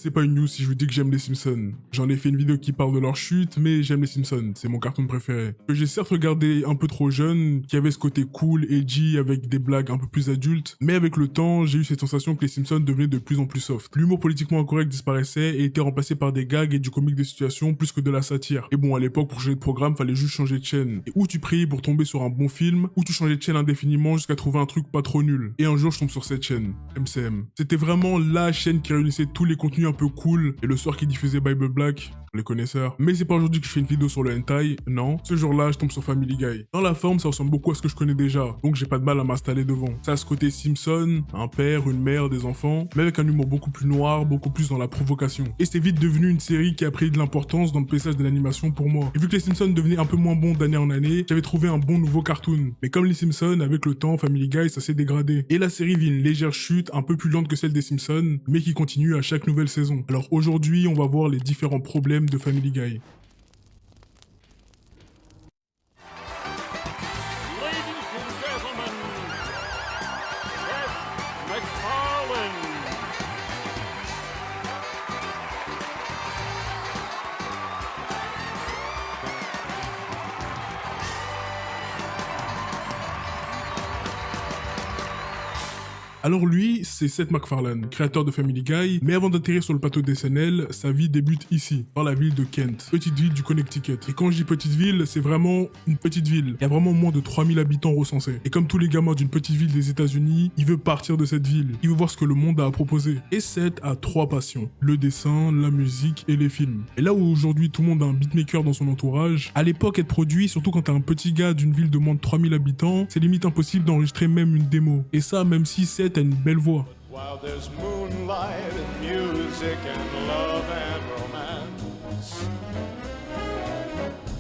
C'est pas une news si je vous dis que j'aime les Simpsons. J'en ai fait une vidéo qui parle de leur chute, mais j'aime les Simpsons, c'est mon cartoon préféré. Que j'ai certes regardé un peu trop jeune, qui avait ce côté cool, edgy, avec des blagues un peu plus adultes, mais avec le temps, j'ai eu cette sensation que les Simpsons devenaient de plus en plus soft. L'humour politiquement incorrect disparaissait et était remplacé par des gags et du comique de situation plus que de la satire. Et bon, à l'époque, pour changer de programme, fallait juste changer de chaîne. Et ou tu priais pour tomber sur un bon film, ou tu changeais de chaîne indéfiniment jusqu'à trouver un truc pas trop nul. Et un jour, je tombe sur cette chaîne, MCM. C'était vraiment la chaîne qui réunissait tous les contenus un peu cool, et le soir qui diffusait Bible Black, les connaisseurs. Mais c'est pas aujourd'hui que je fais une vidéo sur le hentai, non. Ce jour-là, je tombe sur Family Guy. Dans la forme, ça ressemble beaucoup à ce que je connais déjà, donc j'ai pas de mal à m'installer devant. Ça a ce côté Simpson, un père, une mère, des enfants, mais avec un humour beaucoup plus noir, beaucoup plus dans la provocation. Et c'est vite devenu une série qui a pris de l'importance dans le paysage de l'animation pour moi. Et vu que les Simpsons devenaient un peu moins bons d'année en année, j'avais trouvé un bon nouveau cartoon. Mais comme les Simpsons, avec le temps, Family Guy, ça s'est dégradé. Et la série vit une légère chute, un peu plus lente que celle des Simpsons, mais qui continue à chaque nouvelle saison. Alors aujourd'hui, on va voir les différents problèmes de Family Guy. Ladies and gentlemen, Seth MacFarlane. Alors lui, c'est Seth MacFarlane, créateur de Family Guy, mais avant d'atterrir sur le plateau d'SNL, sa vie débute ici, dans la ville de Kent, petite ville du Connecticut. Et quand je dis petite ville, c'est vraiment une petite ville. Il y a vraiment moins de 3000 habitants recensés. Et comme tous les gamins d'une petite ville des États-Unis, il veut partir de cette ville. Il veut voir ce que le monde a à proposer. Et Seth a 3 passions, le dessin, la musique et les films. Et là où aujourd'hui tout le monde a un beatmaker dans son entourage, à l'époque être produit, surtout quand t'es un petit gars d'une ville de moins de 3000 habitants, c'est limite impossible d'enregistrer même une démo. Et ça, même si Seth a une belle voix. While there's moonlight and music and love and romance,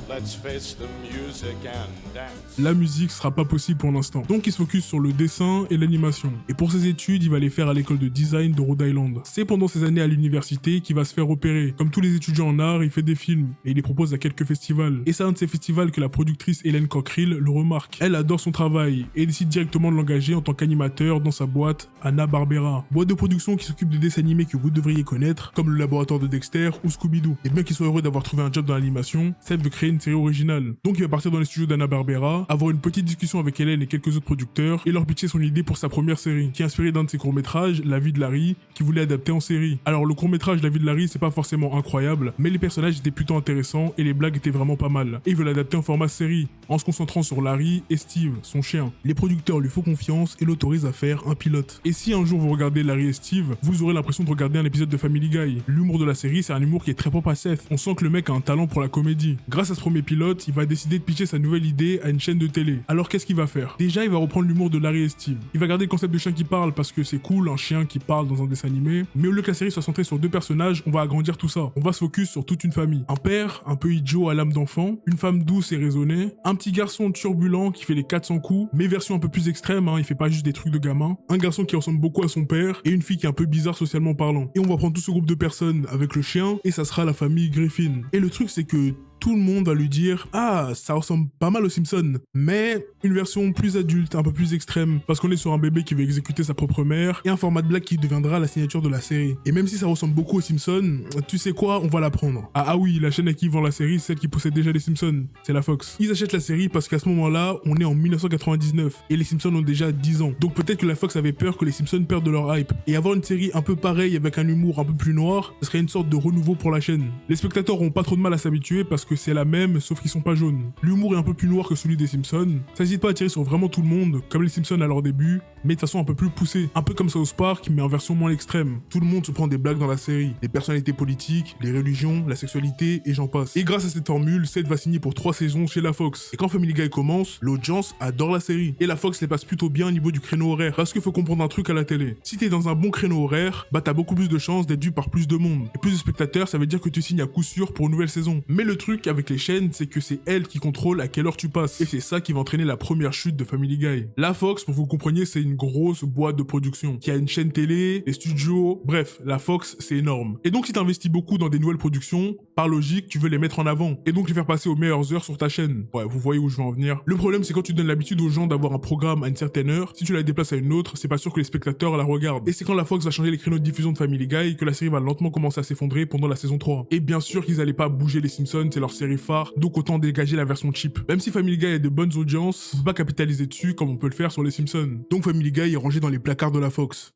let's face the music and dance. La musique sera pas possible pour l'instant. Donc il se focus sur le dessin et l'animation. Et pour ses études, il va les faire à l'école de design de Rhode Island. C'est pendant ses années à l'université qu'il va se faire repérer. Comme tous les étudiants en art, il fait des films et il les propose à quelques festivals. Et c'est un de ces festivals que la productrice Hélène Cockerill le remarque. Elle adore son travail et décide directement de l'engager en tant qu'animateur dans sa boîte Hanna-Barbera. Boîte de production qui s'occupe des dessins animés que vous devriez connaître, comme le laboratoire de Dexter ou Scooby-Doo. Et bien qu'il soit heureux d'avoir trouvé un job dans l'animation, Seth veut créer une série originale. Donc il va partir dans les studios d'Hanna-Barbera, avoir une petite discussion avec Hélène et quelques autres producteurs et leur pitcher son idée pour sa première série, qui est inspirée d'un de ses courts-métrages, La vie de Larry, qu'il voulait adapter en série. Alors le court-métrage La vie de Larry, c'est pas forcément incroyable, mais les personnages étaient plutôt intéressants et les blagues étaient vraiment pas mal. Et il veut l'adapter en format série, en se concentrant sur Larry et Steve, son chien. Les producteurs lui font confiance et l'autorisent à faire un pilote. Et si un jour vous regardez Larry et Steve, vous aurez l'impression de regarder un épisode de Family Guy. L'humour de la série, c'est un humour qui est très propre à Seth. On sent que le mec a un talent pour la comédie. Grâce à ce premier pilote, il va décider de pitcher sa nouvelle idée à une chaîne de télé. Alors qu'est-ce qu'il va faire? Déjà, il va reprendre l'humour de Larry et Steve. Il va garder le concept de chien qui parle parce que c'est cool, un chien qui parle dans un dessin animé. Mais au lieu que la série soit centrée sur 2 personnages, on va agrandir tout ça. On va se focus sur toute une famille. Un père, un peu idiot à l'âme d'enfant, une femme douce et raisonnée, un petit garçon turbulent qui fait les 400 coups, mais version un peu plus extrême, il fait pas juste des trucs de gamin, un garçon qui ressemble beaucoup à son père, et une fille qui est un peu bizarre socialement parlant. Et on va prendre tout ce groupe de personnes avec le chien, et ça sera la famille Griffin. Et le truc c'est que tout le monde va lui dire « Ah, ça ressemble pas mal aux Simpsons, mais une version plus adulte, un peu plus extrême, parce qu'on est sur un bébé qui veut exécuter sa propre mère, et un format de blague qui deviendra la signature de la série. Et même si ça ressemble beaucoup aux Simpsons, tu sais quoi, on va la prendre. Ah oui, la chaîne à qui vend la série, c'est celle qui possède déjà les Simpsons, c'est la Fox. Ils achètent la série parce qu'à ce moment-là, on est en 1999, et les Simpsons ont déjà 10 ans. Donc peut-être que la Fox avait peur que les Simpsons perdent de leur hype. Et avoir une série un peu pareille avec un humour un peu plus noir, ce serait une sorte de renouveau pour la chaîne. Les spectateurs ont pas trop de mal à s'habituer parce que c'est la même, sauf qu'ils sont pas jaunes. L'humour est un peu plus noir que celui des Simpsons. Ça n'hésite pas à tirer sur vraiment tout le monde, comme les Simpsons à leur début, mais de façon un peu plus poussée. Un peu comme South Park, mais en version moins extrême. Tout le monde se prend des blagues dans la série. Les personnalités politiques, les religions, la sexualité, et j'en passe. Et grâce à cette formule, Seth va signer pour 3 saisons chez la Fox. Et quand Family Guy commence, l'audience adore la série. Et la Fox les passe plutôt bien au niveau du créneau horaire. Parce qu'il faut comprendre un truc à la télé. Si t'es dans un bon créneau horaire, t'as beaucoup plus de chances d'être vu par plus de monde. Et plus de spectateurs, ça veut dire que tu signes à coup sûr pour une nouvelle saison. Mais le truc, truc avec les chaînes, c'est que c'est elles qui contrôlent à quelle heure tu passes. Et c'est ça qui va entraîner la première chute de Family Guy. La Fox, pour que vous compreniez, c'est une grosse boîte de production qui a une chaîne télé, des studios, bref, la Fox, c'est énorme. Et donc si t'investis beaucoup dans des nouvelles productions, par logique, tu veux les mettre en avant et donc les faire passer aux meilleures heures sur ta chaîne. Ouais, vous voyez où je veux en venir. Le problème, c'est quand tu donnes l'habitude aux gens d'avoir un programme à une certaine heure, si tu la déplaces à une autre, c'est pas sûr que les spectateurs la regardent. Et c'est quand la Fox va changer les créneaux de diffusion de Family Guy que la série va lentement commencer à s'effondrer pendant la saison 3. Et bien sûr qu'ils allaient pas bouger les Simpsons, c'est leur série phare, donc autant dégager la version cheap. Même si Family Guy a de bonnes audiences, on peut pas capitaliser dessus comme on peut le faire sur les Simpsons. Donc Family Guy est rangé dans les placards de la Fox.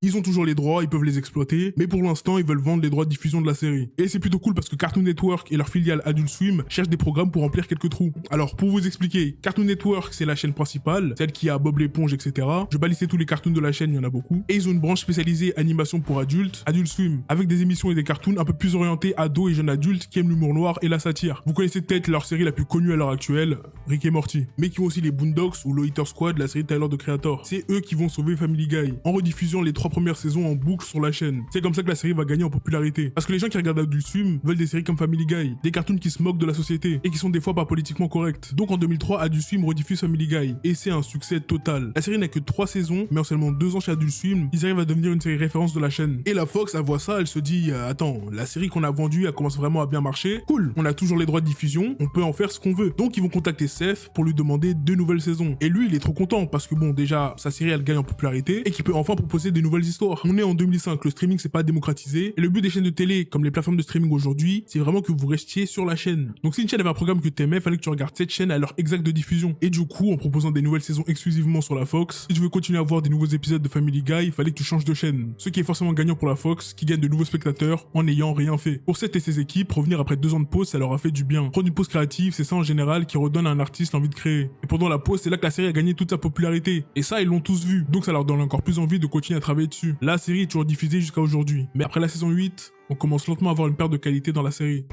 Ils ont toujours les droits, ils peuvent les exploiter, mais pour l'instant, ils veulent vendre les droits de diffusion de la série. Et c'est plutôt cool parce que Cartoon Network et leur filiale Adult Swim cherchent des programmes pour remplir quelques trous. Alors, pour vous expliquer, Cartoon Network, c'est la chaîne principale, celle qui a Bob l'éponge, etc. Je vais pas lister tous les cartoons de la chaîne, il y en a beaucoup. Et ils ont une branche spécialisée animation pour adultes, Adult Swim, avec des émissions et des cartoons un peu plus orientés ados et jeunes adultes qui aiment l'humour noir et la satire. Vous connaissez peut-être leur série la plus connue à l'heure actuelle, Rick et Morty, mais qui ont aussi les Boondocks ou Loiter Squad, la série Tyler the Creator. C'est eux qui vont sauver Family Guy, en rediffusant les 3 premières saisons en boucle sur la chaîne. C'est comme ça que la série va gagner en popularité. Parce que les gens qui regardent Adult Swim veulent des séries comme Family Guy, des cartoons qui se moquent de la société et qui sont des fois pas politiquement corrects. Donc en 2003, Adult Swim rediffuse Family Guy et c'est un succès total. La série n'a que 3 saisons, mais en seulement 2 ans chez Adult Swim, ils arrivent à devenir une série référence de la chaîne. Et la Fox, elle voit ça, elle se dit attends, la série qu'on a vendue, elle commence vraiment à bien marcher. Cool, on a toujours les droits de diffusion, on peut en faire ce qu'on veut. Donc ils vont contacter Seth pour lui demander 2 nouvelles saisons. Et lui, il est trop content parce que bon, déjà, sa série elle gagne en popularité et qu'il peut enfin proposer des nouvelles histoires. On est en 2005, le streaming c'est pas démocratisé et le but des chaînes de télé comme les plateformes de streaming aujourd'hui, c'est vraiment que vous restiez sur la chaîne. Donc si une chaîne avait un programme que t'aimais, fallait que tu regardes cette chaîne à l'heure exacte de diffusion. Et du coup, en proposant des nouvelles saisons exclusivement sur la Fox, si tu veux continuer à voir des nouveaux épisodes de Family Guy, il fallait que tu changes de chaîne. Ce qui est forcément gagnant pour la Fox, qui gagne de nouveaux spectateurs en n'ayant rien fait. Pour Seth et ses équipes, revenir après 2 ans de pause, ça leur a fait du bien. Prendre une pause créative, c'est ça en général qui redonne à un artiste l'envie de créer. Et pendant la pause, c'est là que la série a gagné toute sa popularité. Et ça, ils l'ont tous vu. Donc ça leur donne encore plus envie de continuer à travailler dessus. La série est toujours diffusée jusqu'à aujourd'hui. Mais après la saison 8, on commence lentement à avoir une perte de qualité dans la série.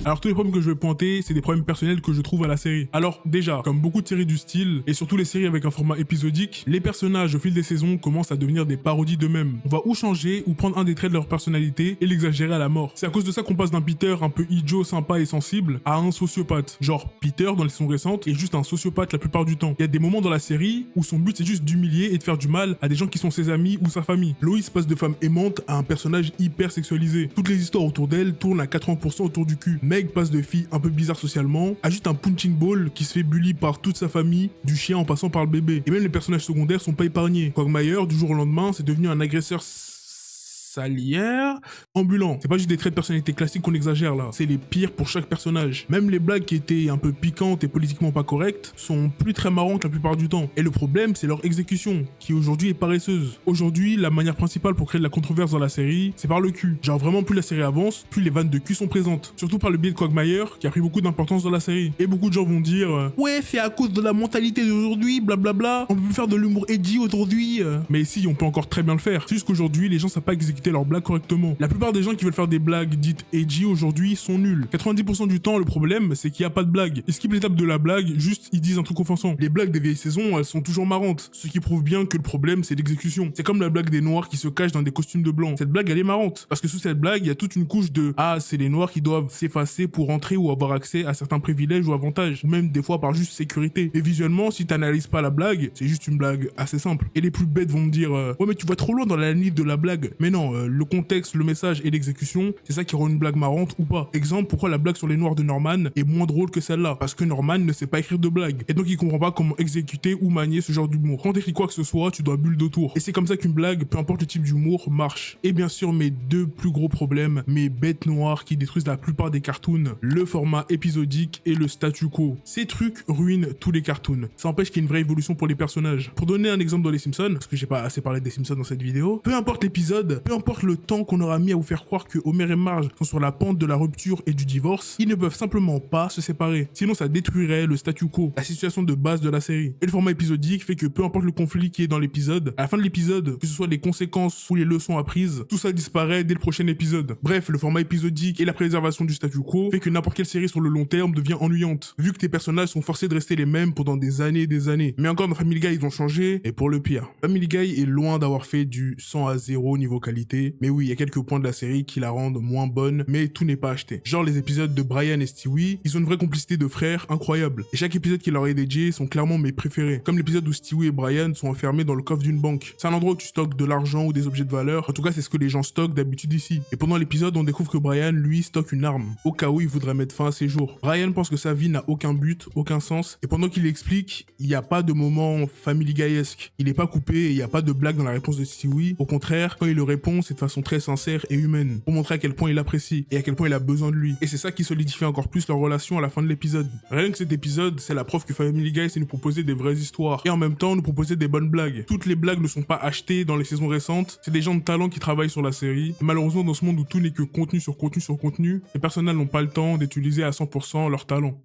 Alors tous les problèmes que je vais pointer, c'est des problèmes personnels que je trouve à la série. Alors déjà, comme beaucoup de séries du style, et surtout les séries avec un format épisodique, les personnages au fil des saisons commencent à devenir des parodies d'eux-mêmes. On va ou changer, ou prendre un des traits de leur personnalité et l'exagérer à la mort. C'est à cause de ça qu'on passe d'un Peter un peu idiot, sympa et sensible, à un sociopathe. Genre, Peter, dans les saisons récentes, est juste un sociopathe la plupart du temps. Il y a des moments dans la série où son but c'est juste d'humilier et de faire du mal à des gens qui sont ses amis ou sa famille. Lois passe de femme aimante à un personnage hyper sexualisé. Toutes les histoires autour d'elle tournent à 80% autour du cul. Meg passe de fille un peu bizarre socialement à juste un punching ball qui se fait bully par toute sa famille, du chien en passant par le bébé. Et même les personnages secondaires sont pas épargnés. Quagmire, du jour au lendemain, c'est devenu un agresseur salière, ambulant. C'est pas juste des traits de personnalité classiques qu'on exagère là, c'est les pires pour chaque personnage. Même les blagues qui étaient un peu piquantes et politiquement pas correctes sont plus très marrantes la plupart du temps. Et le problème, c'est leur exécution, qui aujourd'hui est paresseuse. Aujourd'hui, la manière principale pour créer de la controverse dans la série, c'est par le cul. Genre vraiment, plus la série avance, plus les vannes de cul sont présentes. Surtout par le biais de Quagmire, qui a pris beaucoup d'importance dans la série. Et beaucoup de gens vont dire ouais, c'est à cause de la mentalité d'aujourd'hui, blablabla, on peut plus faire de l'humour edgy aujourd'hui. Mais si, on peut encore très bien le faire. C'est juste qu'aujourd'hui, les gens savent pas exécuter leurs blagues correctement. La plupart des gens qui veulent faire des blagues dites edgy aujourd'hui sont nuls. 90% du temps, le problème, c'est qu'il n'y a pas de blague. Ils skippent l'étape de la blague, juste ils disent un truc offensant. Les blagues des vieilles saisons, elles sont toujours marrantes. Ce qui prouve bien que le problème, c'est l'exécution. C'est comme la blague des noirs qui se cachent dans des costumes de blanc. Cette blague, elle est marrante. Parce que sous cette blague, il y a toute une couche de ah, c'est les noirs qui doivent s'effacer pour entrer ou avoir accès à certains privilèges ou avantages. Ou même des fois par juste sécurité. Et visuellement, si t'analyses pas la blague, c'est juste une blague assez simple. Et les plus bêtes vont me dire ouais, mais tu vas trop loin dans la ligne de la blague. Mais non, le contexte, le message et l'exécution, c'est ça qui rend une blague marrante ou pas. Exemple, pourquoi la blague sur les noirs de Norman est moins drôle que celle-là? Parce que Norman ne sait pas écrire de blagues. Et donc il comprend pas comment exécuter ou manier ce genre d'humour. Quand t'écris quoi que ce soit, tu dois bulle d'autour. Et c'est comme ça qu'une blague, peu importe le type d'humour, marche. Et bien sûr, mes 2 plus gros problèmes, mes bêtes noires qui détruisent la plupart des cartoons, le format épisodique et le statu quo. Ces trucs ruinent tous les cartoons. Ça empêche qu'il y ait une vraie évolution pour les personnages. Pour donner un exemple dans les Simpsons, parce que j'ai pas assez parlé des Simpsons dans cette vidéo, peu importe l'épisode, peu importe le temps qu'on aura mis à vous faire croire que Homer et Marge sont sur la pente de la rupture et du divorce, ils ne peuvent simplement pas se séparer. Sinon ça détruirait le statu quo, la situation de base de la série. Et le format épisodique fait que peu importe le conflit qui est dans l'épisode, à la fin de l'épisode, que ce soit les conséquences ou les leçons apprises, tout ça disparaît dès le prochain épisode. Bref, le format épisodique et la préservation du statu quo fait que n'importe quelle série sur le long terme devient ennuyante, vu que tes personnages sont forcés de rester les mêmes pendant des années et des années. Mais encore dans Family Guy, ils ont changé, et pour le pire. Family Guy est loin d'avoir fait du 100 à 0 niveau qualité. qualité. Mais oui, il y a quelques points de la série qui la rendent moins bonne, mais tout n'est pas acheté. Genre les épisodes de Brian et Stewie, ils ont une vraie complicité de frères incroyable. Et chaque épisode qui leur est dédié sont clairement mes préférés. Comme l'épisode où Stewie et Brian sont enfermés dans le coffre d'une banque. C'est un endroit où tu stockes de l'argent ou des objets de valeur. En tout cas, c'est ce que les gens stockent d'habitude ici. Et pendant l'épisode, on découvre que Brian, lui, stocke une arme, au cas où il voudrait mettre fin à ses jours. Brian pense que sa vie n'a aucun but, aucun sens, et pendant qu'il explique, il n'y a pas de moment Family Guy-esque. Il n'est pas coupé et il n'y a pas de blague dans la réponse de Stewie. Au contraire, quand il le répond, c'est de façon très sincère et humaine, pour montrer à quel point il apprécie et à quel point il a besoin de lui. Et c'est ça qui solidifie encore plus leur relation à la fin de l'épisode. Rien que cet épisode, c'est la preuve que Family Guy sait nous proposer des vraies histoires, et en même temps nous proposer des bonnes blagues. Toutes les blagues ne sont pas achetées dans les saisons récentes, c'est des gens de talent qui travaillent sur la série. Et malheureusement, dans ce monde où tout n'est que contenu sur contenu sur contenu, les personnages n'ont pas le temps d'utiliser à 100% leur talent.